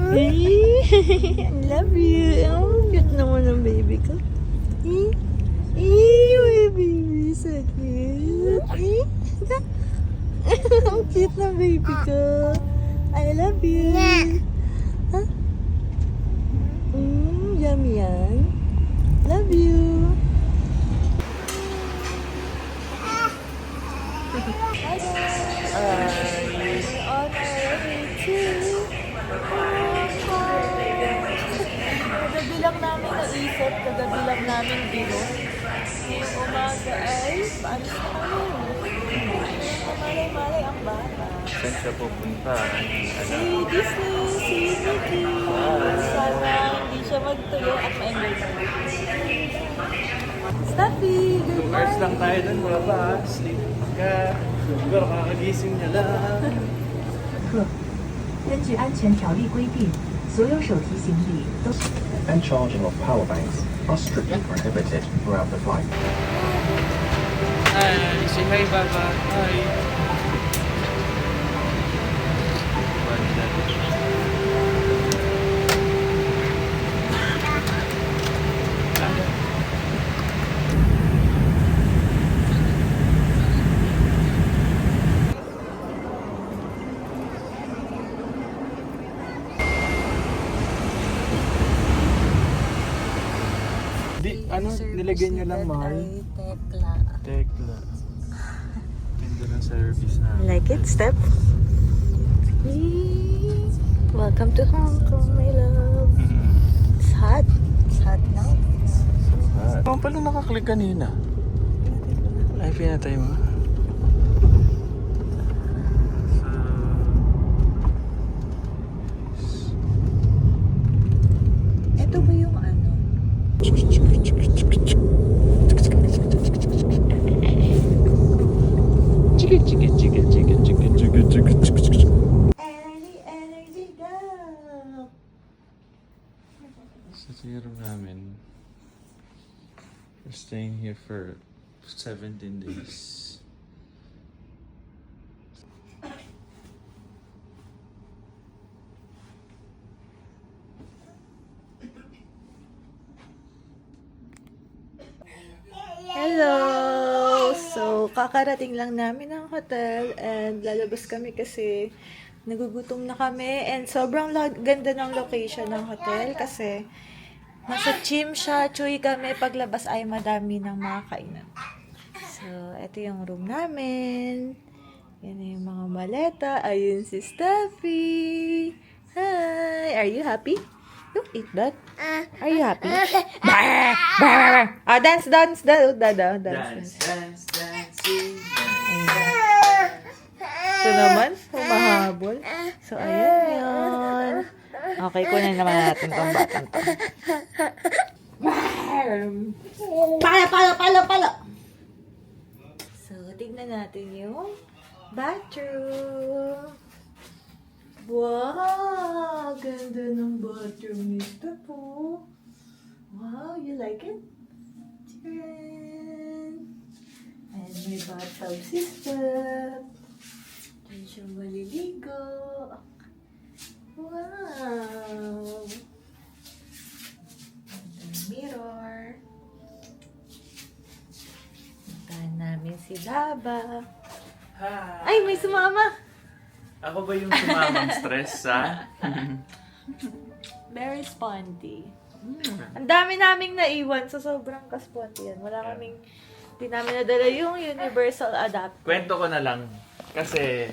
I love you. Oh, cute naman ang baby ko. My baby, so cute. Ang cute na baby ko. I love you. Huh? Yummy yan. Love you. Hi guys. We're on our way to kagabi lang namin naisip, kagabi lang namin biro. Ngayong umaga ay paalis na kami. Malay-malay ang bata. Saan siya pupunta? Si Disney, si Mickey. Sana hindi siya magtuloy at ma-enjoy mo. Stuffy, good 2 hours lang morning. tayo dun, baba. Sleep ka. Siguro kakagising niya lang. 根据安全条例规定，所有手提行李都。 and charging of power banks are strictly prohibited throughout the flight. Hi, say hi, Baba. Hi. Ano, nilagyan niyo lang, mahal? Ay, tekla. Tekla. Ganda ng service na. Like it, Step? Welcome to Hong Kong, my love. It's hot. It's hot now. Ako palang nakaklik kanina. Ay, pinatay mo. Ito ba yung ano? Energy go! Sa zero namin, we're staying here for 17 days. Hello! So, kakarating lang namin ng hotel and lalabas kami kasi nagugutom na kami and sobrang ganda ng location ng hotel kasi nasa gym siya, chuy kami, paglabas ay madami ng mga kainan. So, ito yung room namin. Yan na yung mga maleta. Ayun si Steffi. Hi! Are you happy? You eat that? Are you happy? Bah! Bah! Ah, dance. Dance. So naman, humahabol. So, ayan yun. Okay, kunin naman natin tong batang to. Pala! So, tignan natin yung bathroom. Wow! Ganda ng bathroom nito po. Wow, you like it? Tiyan! And may bathtub system. Diyan siya maliligo. Wow! And the mirror. Puntahan namin si Baba. Hi! Ay, may sumama! Ako ba yung sumamang stress, ha? Very sponty. Ang dami naming naiwan sa sobrang ka-sponty yan. Hindi namin nadala yung universal adapt. Kwento ko na lang. Kasi,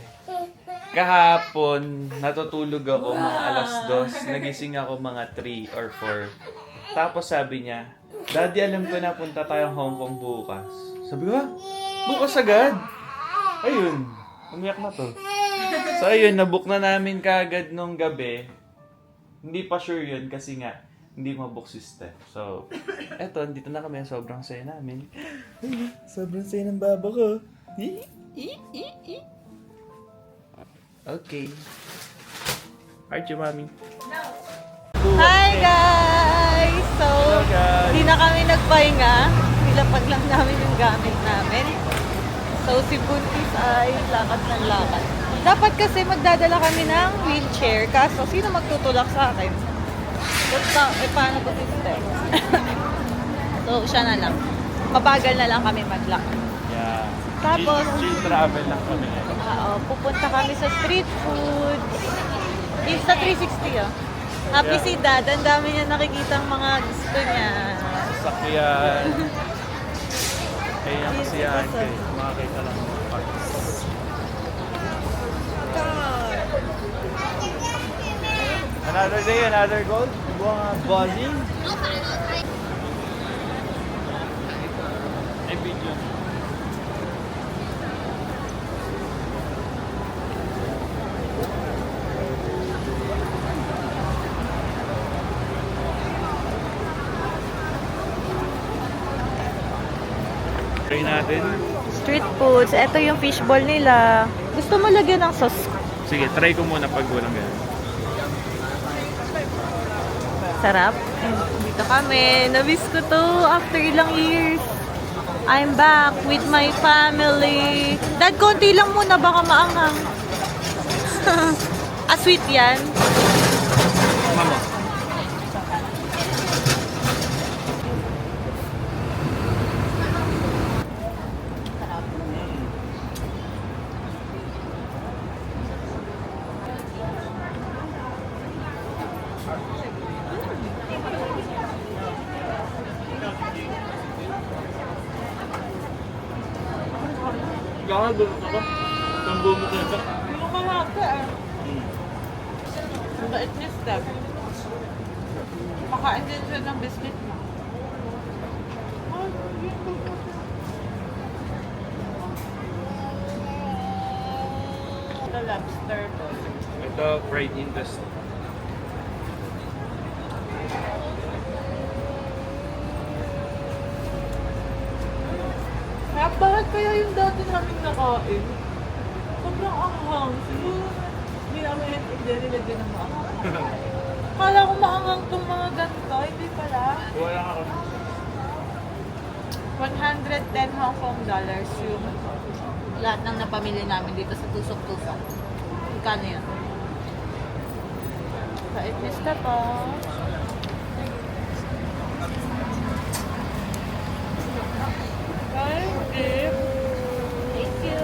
kahapon, natutulog ako mga alas 2. Nagising ako mga 3 or 4. Tapos sabi niya, Daddy, alam ko na punta tayong Hong Kong bukas. Sabi ko, ha? Bukas agad? Ayun, umiyak na to. So ayun, nabook na namin kaagad nung gabi. Hindi pa sure yun kasi nga, hindi mabook si Steph. So, eto, dito na kami. Sobrang saya namin. Sobrang saya ng baba ko. Okay. Aren't you, Mami? Hi guys! So, Hello, guys. hindi na kami nagpahinga. Nilapag lang namin yung gamit namin. So, si Buntis ay lakad ng lakad. Dapat kasi magdadala kami ng wheelchair. Kaso, sino magtutulak sa akin? Paano ko system? So, siya na lang. Mabagal na lang kami maglakad. Yeah. Tapos, Chill travel lang kami ngayon. pupunta kami sa street food. Yung sa 360 ah. Happy Yeah. si Dad. Ang dami niya nakikita mga gusto niya. Sakyan. Kaya yung kasiyahan ko eh. Makakita lang ng parts. Another day, another goal. Buwang buzzing. Ay, video. Try natin. Street foods. Ito yung fishball nila. Gusto mo lagyan ng sauce? Sige, try ko muna pag walang ganun. Sarap. Dito kami. Namiss ko to after ilang years. I'm back with my family. Dad, konti lang muna. Baka maanghang. Sweet yan. Mama. Gawin doon ako. Tambo mo ka ba? Ano ka haka ah? Ang bait niya step. Pakain din siya ng biscuit mo. The lobster po. Ito, fried intestine. Kaya bakit kaya yung dati namin nakain? Sobrang anghang. Siguro hindi namin nilagyan ng maanghang. Kala ko maanghang itong mga ganito. Hindi pala. Wala ako. 110 Hong Kong dollars yung lahat ng napamili namin dito sa Tusok-Tusok. Magkano yun? Bait ni Step ah. Thank you.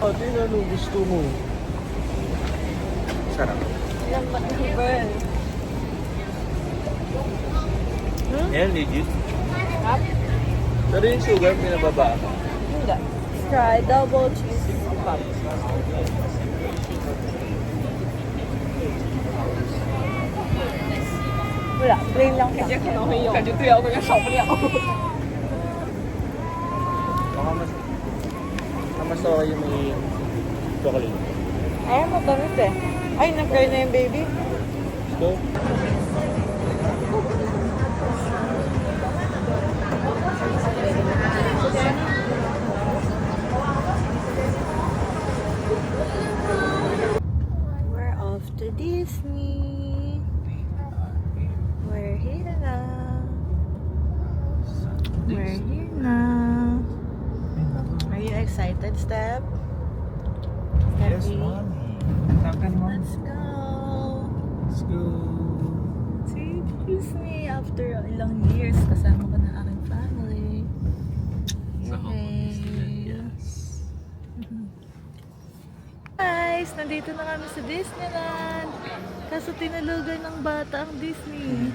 Ate, ano gusto mo? Sarap. Ilang ba ito, Bern? Yan, legit. Hap? Pero yung sugar, pinababa ako. Hindi. Try double cheese pop. Wala, plain lang siya. Baka mas okay yung may chocolate. Ay, matamis eh. Ay, nag-try na yung baby. Gusto? We're off to Disney. We're here now. We're here now. Are you excited, Step? Happy? Let's go. Let's go. See Disney after ilang years. Kasama ko na aking family. Yay. Guys, nandito na kami sa Disneyland. Kaso tinalugan ng bata ang Disney.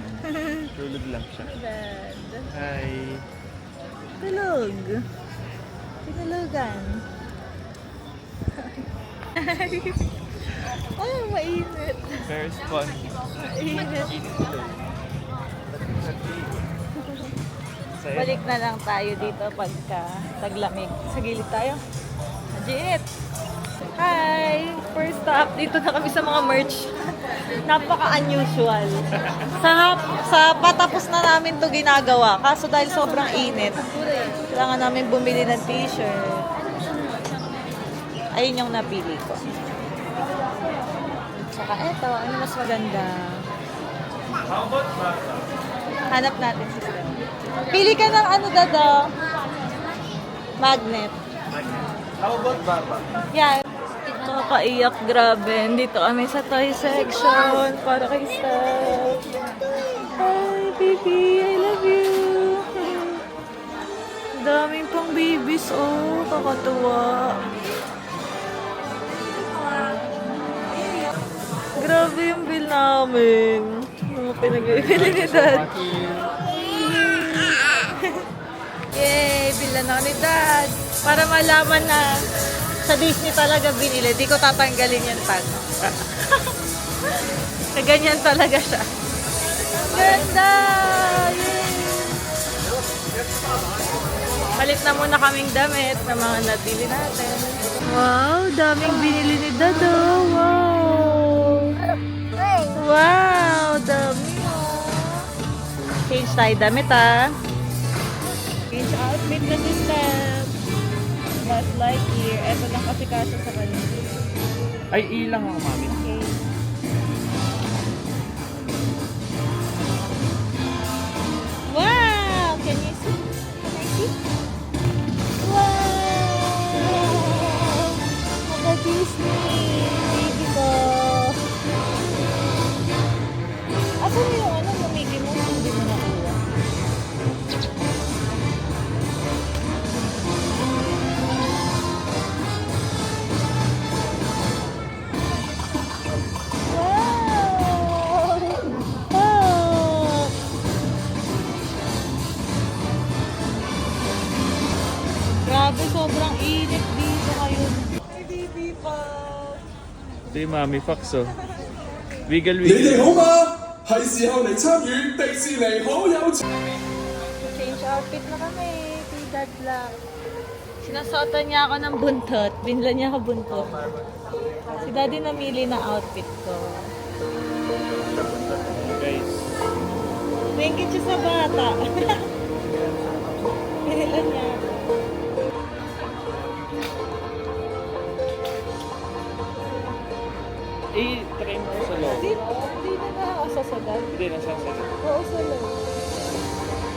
Tulog lang siya. Dad. Hi. Tulog. Tinalugan. Oh, mainit. Very fun. Mainit. Saya. Balik na lang tayo dito pagka taglamig. Sa gilid tayo. Legit. Hi! First stop, dito na kami sa mga merch. Napaka-unusual. Sa patapos na namin to ginagawa. Kaso dahil sobrang init, kailangan namin bumili ng t-shirt. Ayun yung napili ko. Tsaka eto, ano mas maganda? How about bata? Hanap natin si Steph. Pili ka ng ano, Dada? Magnet. How about bata? Yan. Ito, Nakakaiyak, grabe. Dito kami sa toy section para kay Steph. Hi, baby. I love you. Daming pang babies, oh. Kakatuwa. Grabe yung bill namin. Mga pinag-ibili ni Dad. Yay! Bill na ni Dad. Para malaman na sa Disney talaga binili. Di ko tatanggalin yan pa. Ganyan talaga siya. Ganda! Yay! Palit na muna kaming damit na mga nabili natin. Wow! Daming binili ni Dad, oh. Wow! Wow! Dami, oh. Change tayo damit, ah. Change outfit na si Steph. Buzz Lightyear. Eto lang kasi kaso sa kanya. Ay, ilang ako, mami. Okay. Wow! Can you see? Can I see? Wow! Naka-Disney! Baby ko! Ako na yung ano, Mickey Mouse, hindi mo nakuha. Wow! Oh! Grabe, sobrang init dito ngayon. Ay, baby pa! Ito yung Mami Fox, oh. Wiggle, 你哋 wiggle. 好嗎？係時候嚟參與迪士尼好友獎。 Change outfit na kami. Kay Dad lang. Sinasuotan niya ako ng buntot. Binla niya ako buntot. Si Daddy namili na outfit ko. Guys. Thank you sa bata. Binila niya ako. I-try mo sa loob. Hindi na nakakasa sa Dad. Hindi, nasasagot. Oo, sa loob.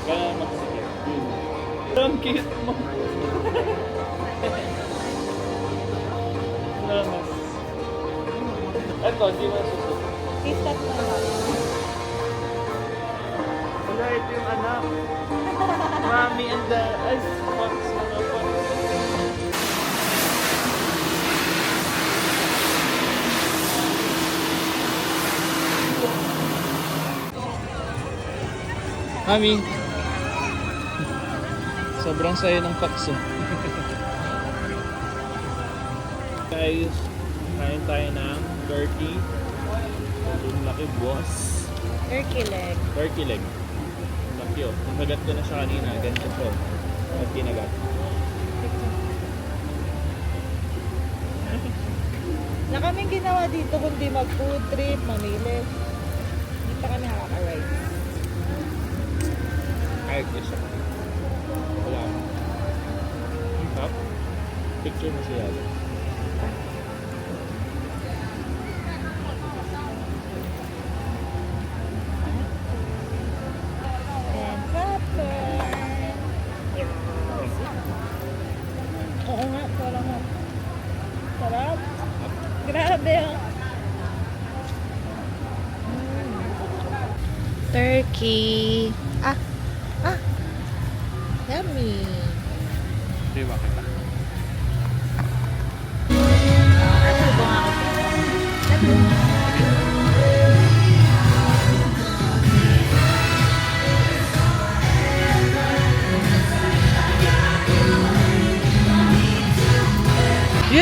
Kaya magsigit. Ang cute mo. Naman. Ito, di mo susunod. I-stop na lang. Wala, ito yung anak. Mami and the... Ay, Fox, mga Fox. Mami. Sobrang saya ng Fox, oh. Guys, kain tayo ng turkey. Yung laki, boss. Turkey leg. Turkey leg. Laki, oh. Nagat ko na siya kanina. Ganito po. At kinagat. Na kaming ginawa dito kundi mag-food trip, mamili. Hindi pa kami nakaka-ride. Kahit isa. Wala. Top. Picture mo siya. And popcorn. Oo nga, parang nga. Sarap. Grabe ah. Turkey. Yummy. Diba kita? Yun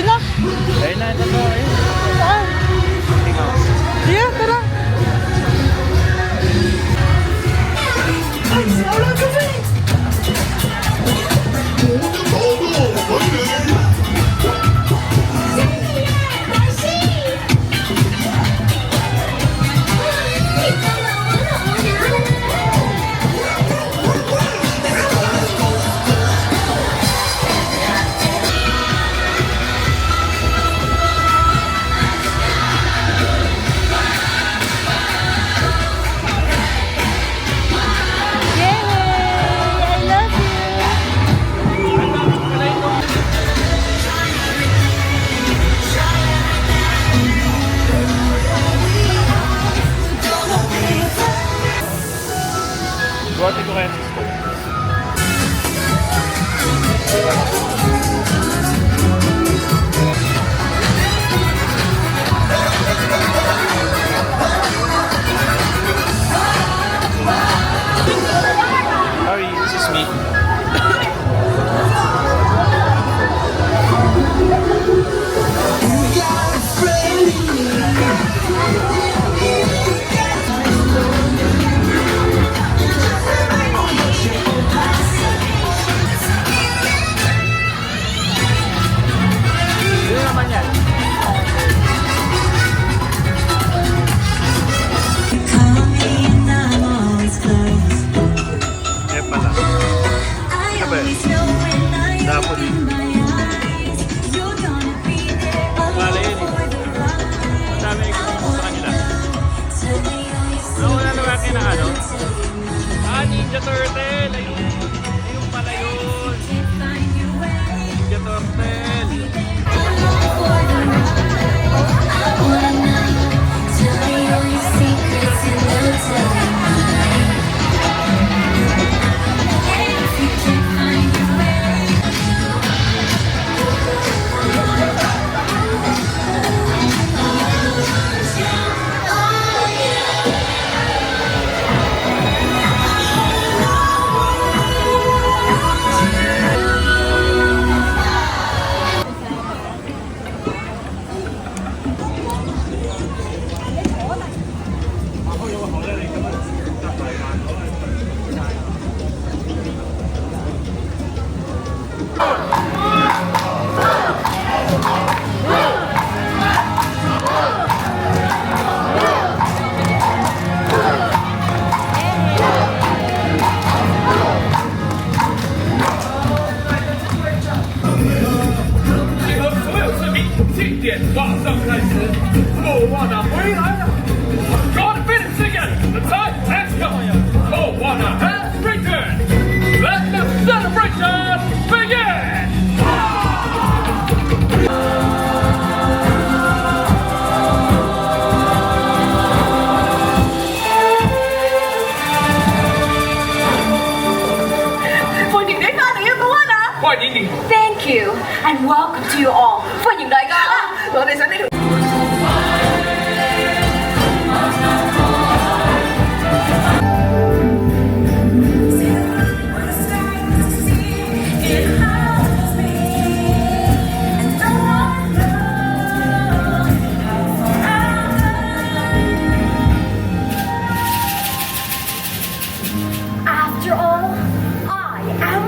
na. Ayun na, ito to. Ayun. Saan? Tingnan. Yeah, tara. Buhatin ko kaya si Stone. Sorry, this is me. Sino naman yan? Eh pala. Ano ba yan? Dapat yun. Wala yun eh. Ang dami ikot sa kanila. Wala na natin na ano? Ninja Turtle! Ayun! Ayun pala yun! Ninja Turtle! Gotta finish again! The time has come! Moana has returned! Let the celebration begin! Thank you and welcome to you all. 歡迎大家啊！我哋想呢條。After all, I am.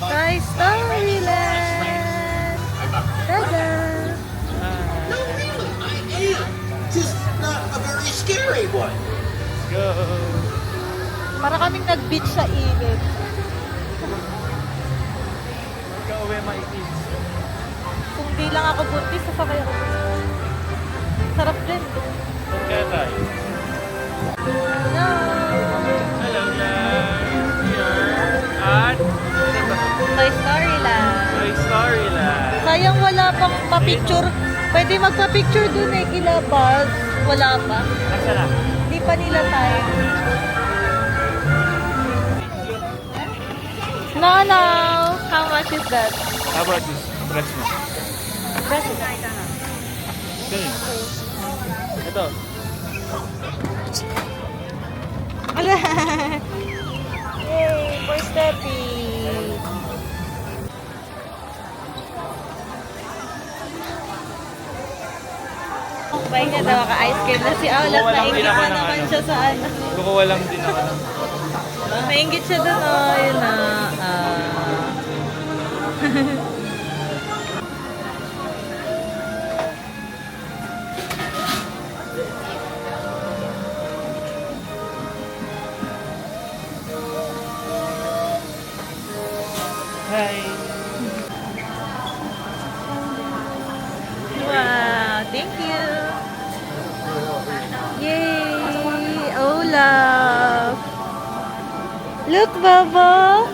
Toy Story Land! Tada! No, really, I am. Just not a very scary one. Go! Para kaming nag-beach sa init. Magka-uwi my kids. Kung di lang ako buntis, sasakay ako. Sarap din. Kaya tayo. Hello! Hello guys! Here at Toy Story Land. Toy Story Land. Sayang wala pang pa-picture Pwede magpa-picture dun eh, kila Buzz. Wala pa. Asa na? Hindi pa nila tayo. No, no. How much is that? How about this? Press mo. Ganun. Ito. Wala. Yay, for Steffi. Kumain niya daw ka-ice cream na si Aulat. Walang Nainggit ginawa na ng naman ano. siya sa ano. Kukuha lang din ako ng... Nainggit siya doon, oh. Yun na. Hi! Wow, thank you. Yay, Olaf. Look, Baba.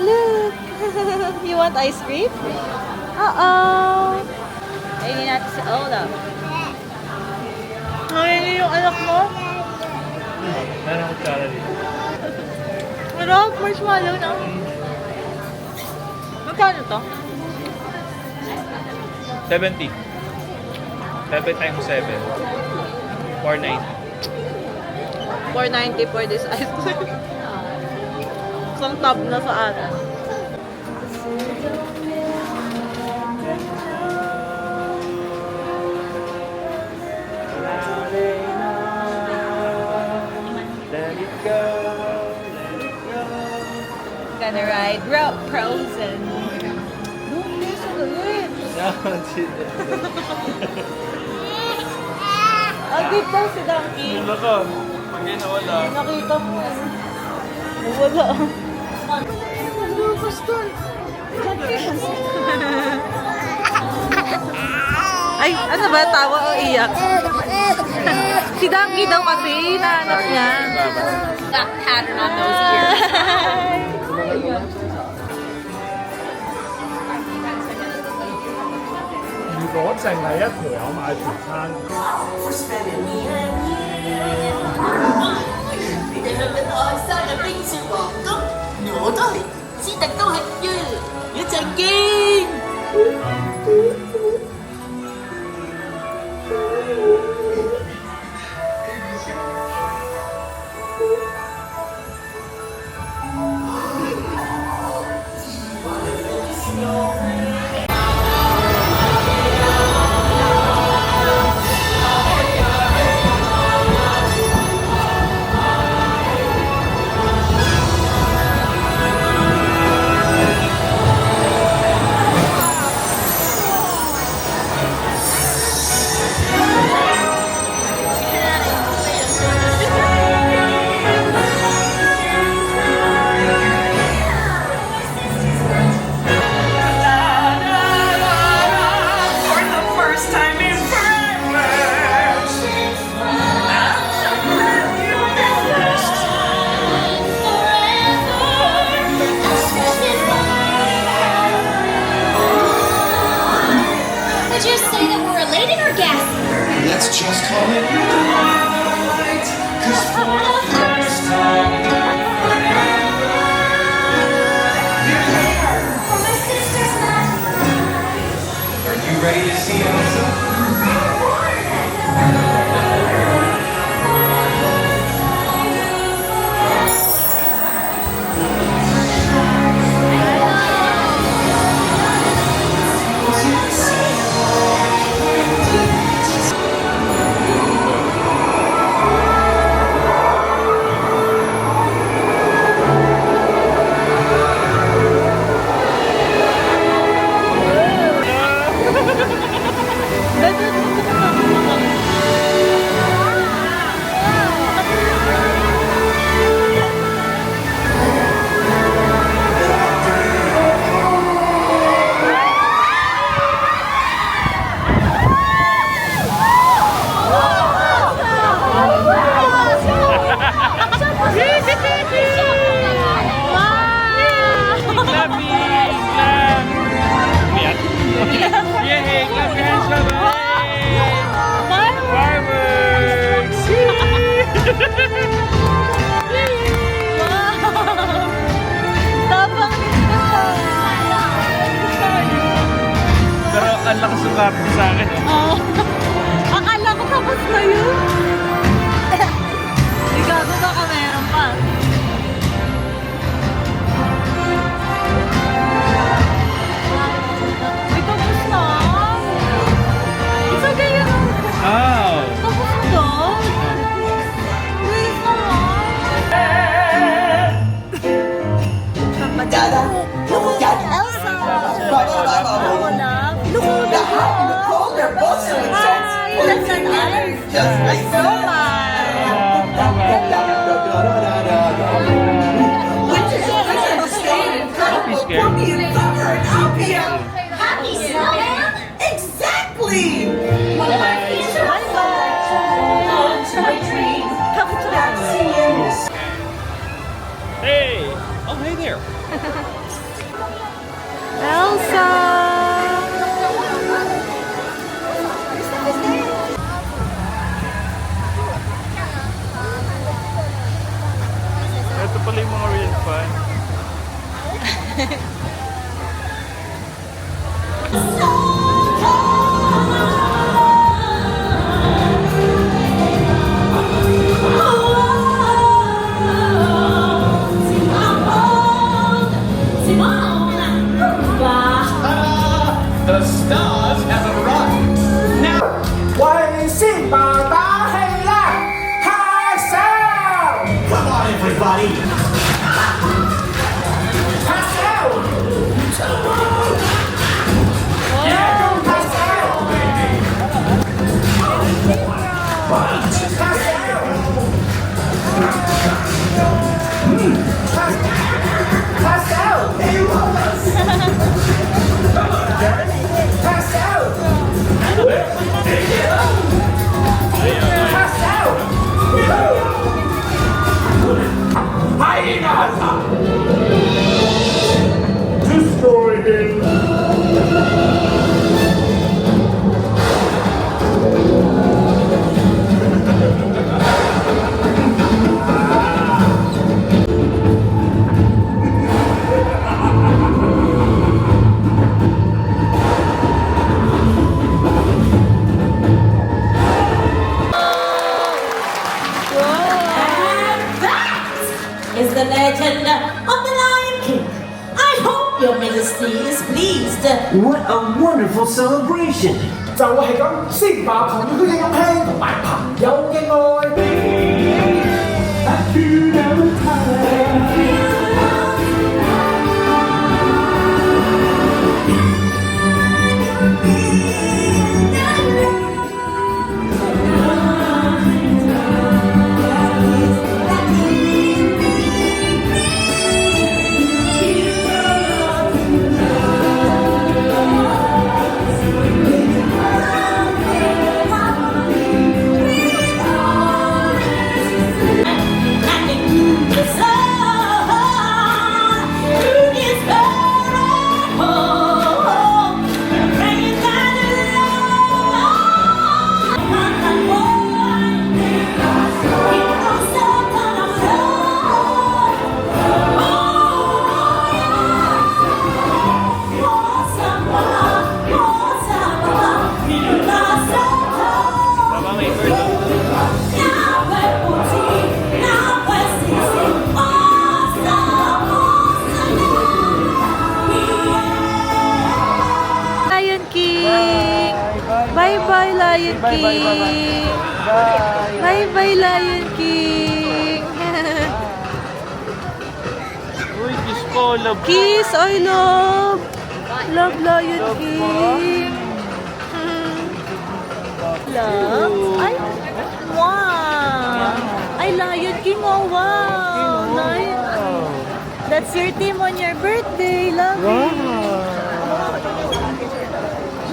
Look. You want ice cream? Uh-oh. Ayun natin si Olaf. Ayun yung anak mo. Meron ko tsara dito. Marap, marshmallow na. Magkano to? 70. 7 times 7. 490. 490 for this ice cream. Isang tab na sa atin. Let it go. Let it go. Gonna ride rope frozen. Don't listen to it. No, she Ang deep daw si Donkey. Ano ko? Pag wala. Nakita mo eh. Wala. Lupas doon. Ay, ano ba? Tawa o iyak? Si Donkey daw kasi, nahanap niya. Got pattern on those ears. Would you say that we're elated or gassy? Let's just call it moonlight, 'cause for the first time forever, you're here. For my sister's not. Are you ready to see Elsa? ang lakas ng kapit sa akin. Oh. Akala ko tapos na yun. May gago baka meron pa. May tapos na. Isa ganyan. Ow! Tapos na doon. Wait naman. Elsa. Wala. Look at Nicole, they're both so intense. Hi, that's an eye. Just like So much. Don't be scared. Happy snowman? Exactly! Hey! Oh, hey there. Elsa! Ito pala yung mga real fan. The stars have arrived. Now, Come on, everybody! Is the legend of the Lion King. I hope your majesty is pleased. What a wonderful celebration! 就係咁，先把朋友嘅勇氣同埋朋友嘅愛。Lion King! Bye-bye, Lion King! Bye-bye, Lion King! Uy, kiss ko, love. Kiss! I love! Love Lion King! Love? Ay! Wow! Ay, Lion King! Oh, wow! Lion. That's your theme on your birthday. Love it!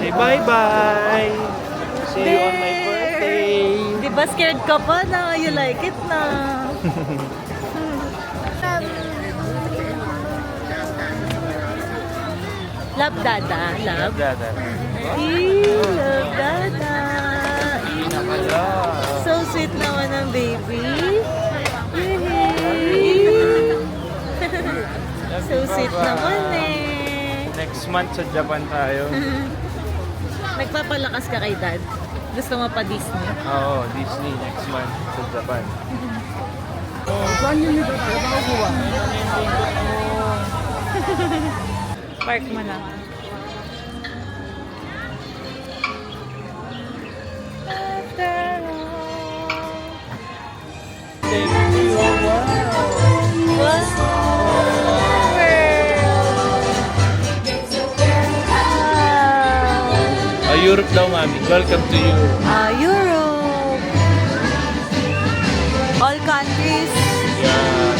Say bye-bye. See you on my birthday. Di ba scared ka pa na? You like it na. Love Dada. Love. Dada. Love Dada. So sweet naman ang baby. Yay! So sweet naman eh. Next month sa Japan tayo. Nagpapalakas ka kay Dad? Gusto mo pa Disney? Oo, Disney next month sa Japan. Park mo na. Europe daw, mami. Welcome to Europe. Europe. All countries. Yeah.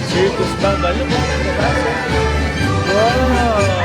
Circus Baba. Look at the baba. Wow!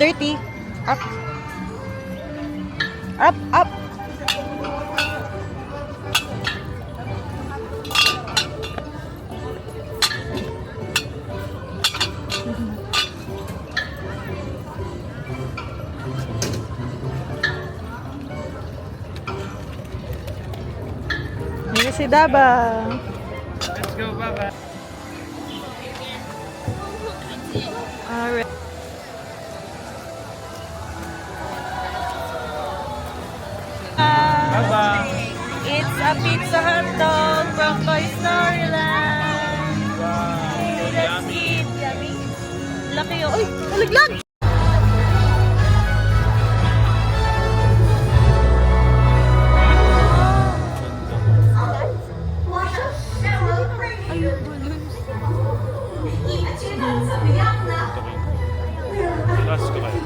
Dirty. Up. Up, up. Ini si Daba. Let's go, Baba. Alright. Baba. It's a pizza hot dog from Toy Story Land. Hey, let's eat. Yummy. Laki yun. Uy, nalaglag! Relax ka kayo.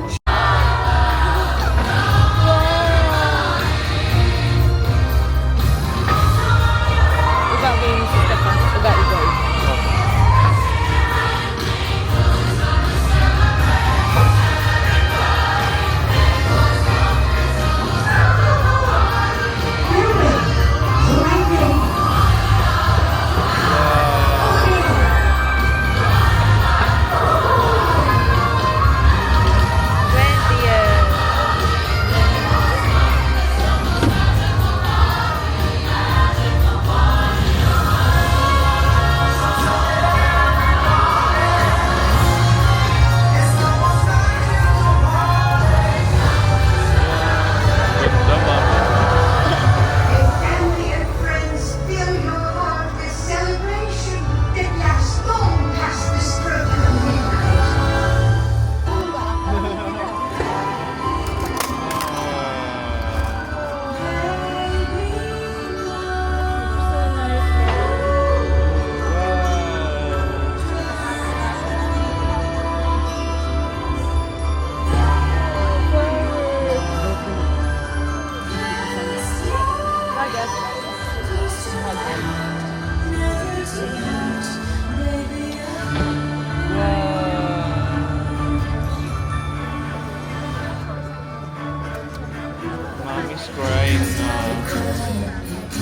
Mommy's crying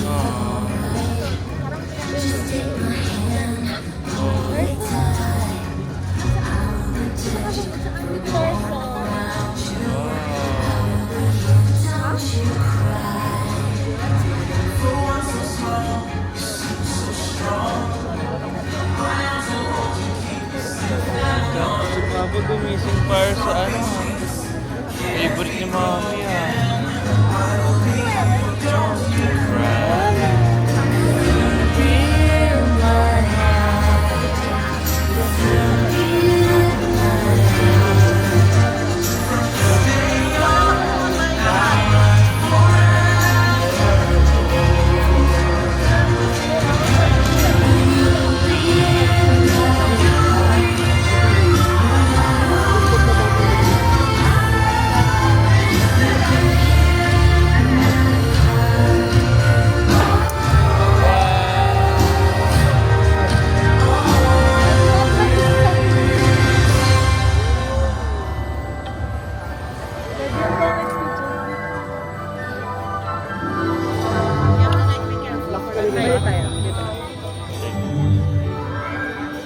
now. Si Papa gumising para sa ano. Favorite ni Mommy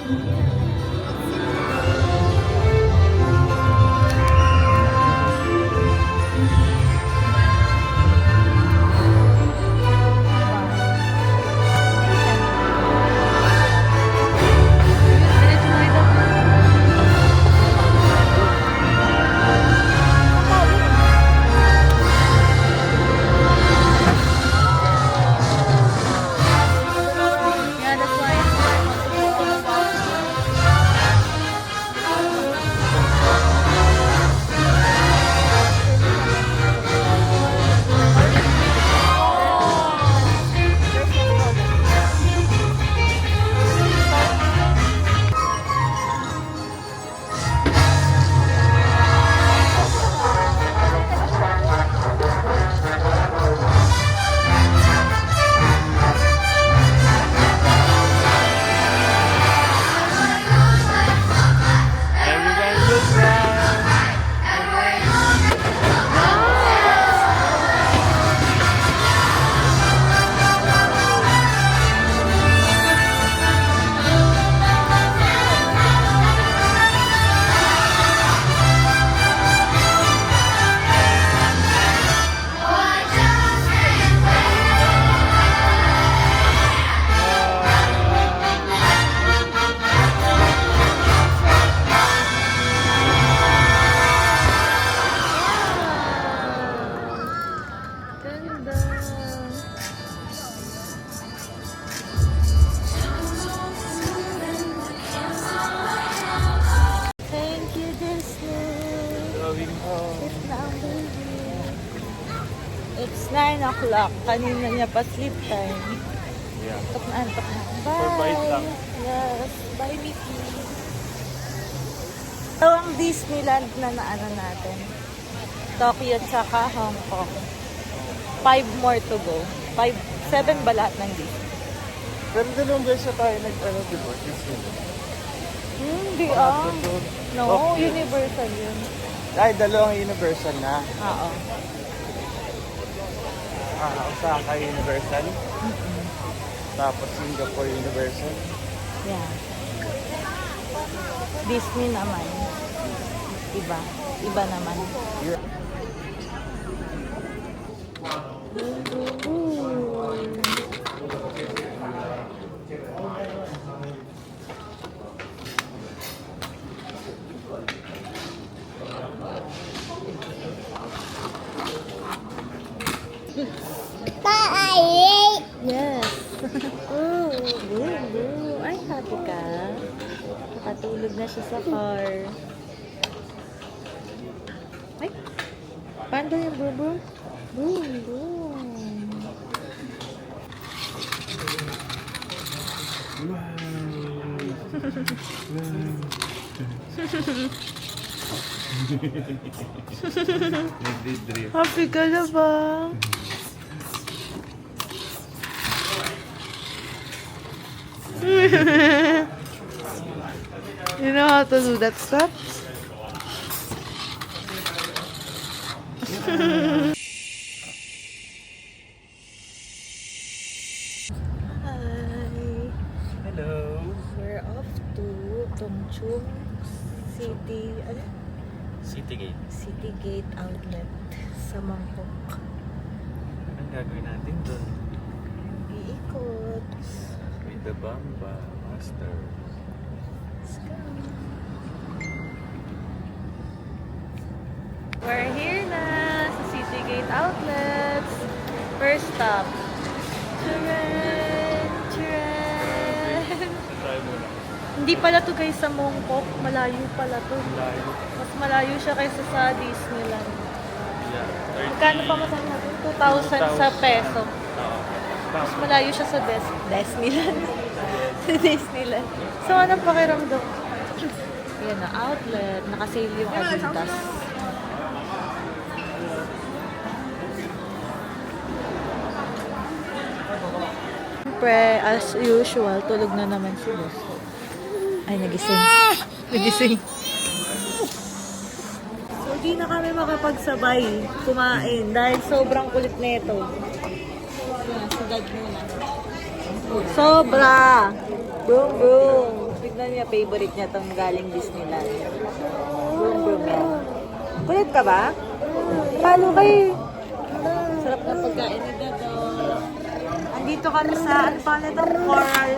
Yeah, that's why it's more comfortable. Everybody look round. Ganda. Thank you, Disney. Going home. It's now, baby. It's 9 o'clock. Kanina niya pa sleep time. Yeah. Antok na, antok na. Bye. For bite lang. Yes. Bye, Mickey. Ito ang Disneyland na naano natin. Tokyo tsaka Hong Kong. 5 more to go. 7 ba lahat ng Disney? Pero dalawang beses na tayo nag-ano, di ba? Hindi No, Universal yun. Ay, dalawang Universal na. Oo. Osaka Universal. Tapos Singapore Universal. Yeah. Disney naman. Iba. Iba naman. Yes. Oh, boo. Ay, happy ka. Nakatulog na siya sa car. Ay, paano yung boo? Boom. Nagdi-drift. Happy ka na ba? You know how to do that stuff? Hi! Hello. We're off to Tongchung City, Citygate. City Gate Outlet sa Mangkok. Anong gagawin natin doon? Iikot. With the Bamba Master. Let's go. We're here na sa City Gate Outlets. First stop. Charan! Charan! Try muna. Hindi pala to guys sa Mongkok. Malayo pala to. Layo. Mas malayo siya kaysa sa Disneyland. Yeah. Magkano pa masama natin? 2,000 sa peso. Mas malayo siya sa Disneyland. Sa Disneyland. So, anong pakiramdam? Yan na, outlet. Nakasale yung Adidas. Siyempre, as usual, tulog na naman si Boss. Ay, nagising. Nagising. So, di na kami makapagsabay kumain dahil sobrang kulit nito. Sagad muna. Sobra! Boom, boom! Tignan niya, favorite niya tong galing Disneyland. Boom, boom yan. Kulit ka ba? Palo kayo. Sarap na pagkain nila to. Andito kami sa, ano pa na itong Coral?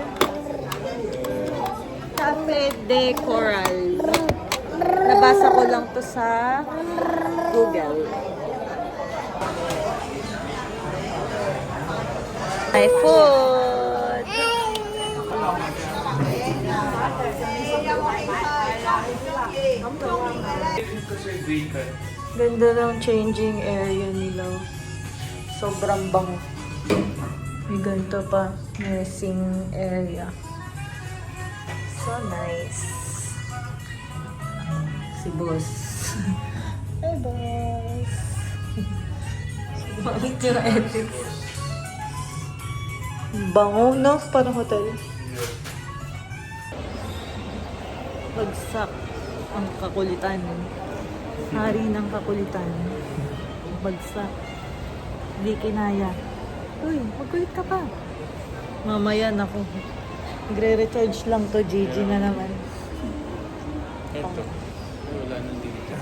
Cafe de Coral. Nabasa ko lang to sa Google. My food! Ganda ng changing area nila. Sobrang bango. May ganito pa. Nursing area. So nice. Si boss. Hi, boss. Bakit yung ethics? Bango, no? Parang hotel. Bagsak ang kakulitan. Hari ng kakulitan. Bagsak. Hindi kinaya. Uy, magkulit ka pa. Mamaya na ako. Nagre-recharge lang to, Gigi na naman. Ito. Wala nang dito.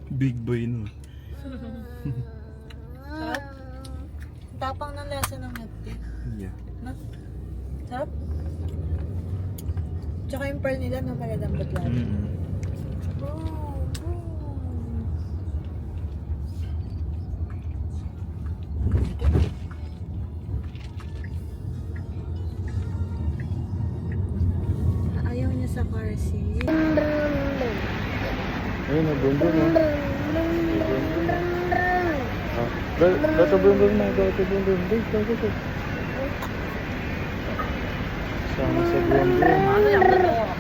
Big boy no. Sarap. Tapang ng lasa ng milk tea. Yeah. No? Sarap. Tsaka yung pearl nila, no, malalambot lang. Ayaw niya sa car seat. Ayun, nag-boom-boom na. Gato boom-boom na. Gato boom-boom. Gato. Sama sa boom-boom.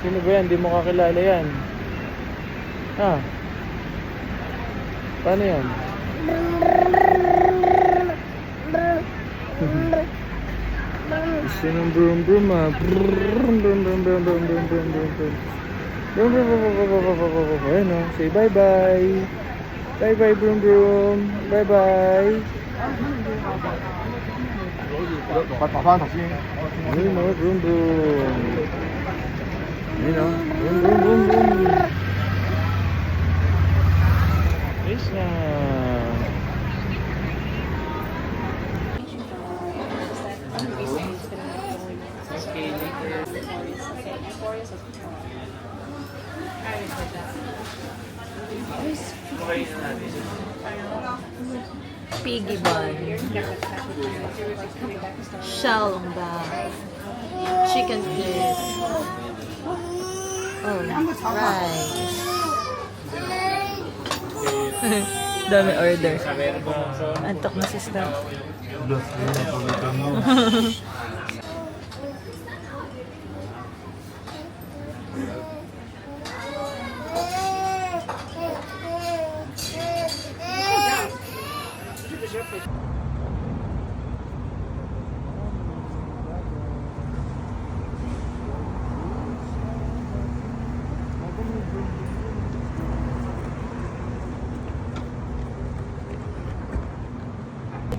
Sino ba yan? Hindi mo kakilala yan. Ha? Paano yan? Gusto ng boom-boom ha. Ayun o. Say bye-bye. Bye-bye, boom-boom. Bye-bye. Ayun o, boom-boom. Ayun o. Boom-boom. Ayos na. Piggy bun. Shalong bag. Chicken feet. Oh, rice. Dami order. Antok na si Steph.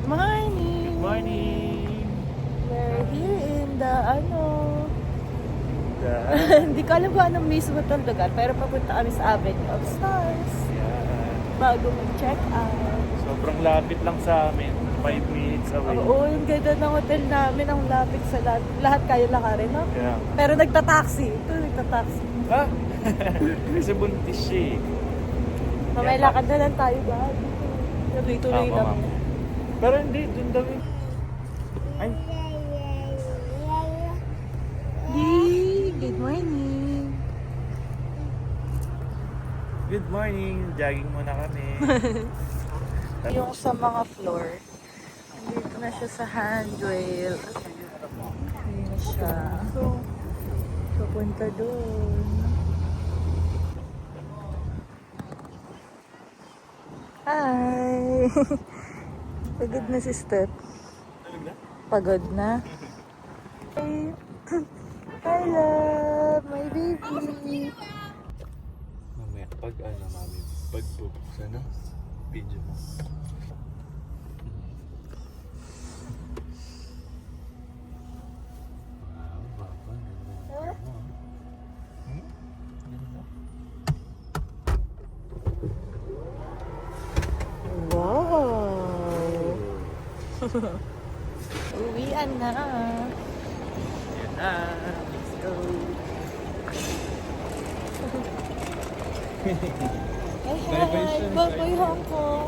Morning! Morning! We're here in the hindi ko alam kung anong mismo itong lugar, pero papunta kami sa Avenue of Stars. Bago mag-check out. Sobrang lapit lang sa amin. 5 minutes away. Oo, yung ganda ng hotel namin, ang lapit sa lahat. Lahat kayo lakarin, no? Yeah. Pero nagtataxi. Ito, nagtataxi. Ah! Kasi buntis siya eh. Mamaya lakad na lang tayo ba? Tuloy-tuloy Tama, lang. ma'am. Pero hindi, dun daw eh. Ay, Good morning! good morning. Jogging muna kami. Yung sa mga floor, dito na siya sa handrail. Ayun na siya. So, papunta doon. Hi! Pagod na si Steph. Pagod na? Hey! Hi, love! My baby! Mamaya, pag mami, pag bubuksan na, video mo. Uwian na. Yan na. Let's go. Hi, hi. Bye-bye, Hong Kong.